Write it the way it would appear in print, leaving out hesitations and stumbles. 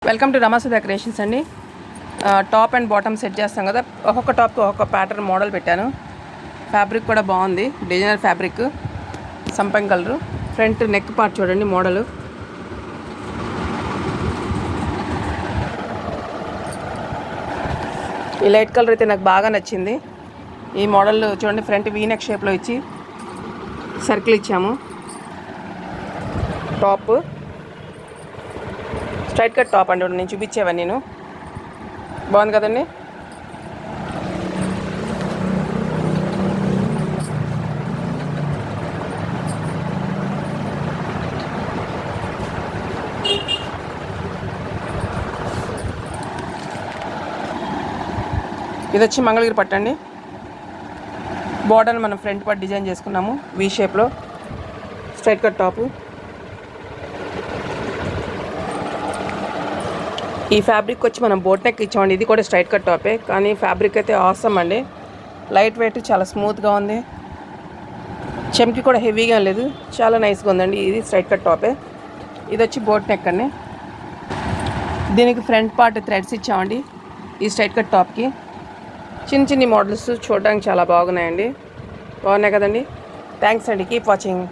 Welcome to రమాసుధా creations అండి. Top and bottom set చేస్తాం కదా, ఒక్కొక్క టాప్కి ఒక్కొక్క ప్యాటర్న్ మోడల్ పెట్టాను. ఫ్యాబ్రిక్ కూడా బాగుంది, డిజైనర్ ఫ్యాబ్రిక్, సంపంగి కలరు. ఫ్రంట్ నెక్ పార్ట్ చూడండి మోడలు. ఈ లైట్ కలర్ అయితే నాకు బాగా నచ్చింది. ఈ మోడల్ చూడండి, ఫ్రంట్ వీ నెక్ షేప్లో ఇచ్చి సర్కిల్ ఇచ్చాము. టాప్ స్ట్రైట్ కట్ టాప్ అండి, నేను చూపించేవన్నీ నేను. బాగుంది కదండి. ఇది వచ్చి మంగళగిరి పట్టండి. బార్డర్ మనం ఫ్రంట్ పార్ట్ డిజైన్ చేసుకున్నాము వీ షేప్లో. Straight cut top. ఈ ఫ్యాబ్రిక్ వచ్చి మనం బోట్ నెక్ ఇచ్చామండి. ఇది కూడా స్ట్రైట్ కట్ టాపే, కానీ ఫ్యాబ్రిక్ అయితే ఆసమ్ అండి. లైట్ వెయిట్, చాలా స్మూత్గా ఉంది. చెంకి కూడా హెవీగా లేదు, చాలా నైస్గా ఉందండి. ఇది స్ట్రైట్ కట్ టాపే. ఇది వచ్చి బోట్ నెక్ అండి. దీనికి ఫ్రంట్ పార్ట్ థ్రెడ్స్ ఇచ్చామండి ఈ స్ట్రైట్ కట్ టాప్కి. చిన్న చిన్ని మోడల్స్ చూడడానికి చాలా బాగున్నాయండి. బాగున్నాయి కదండి. థ్యాంక్స్ అండి. Keep watching.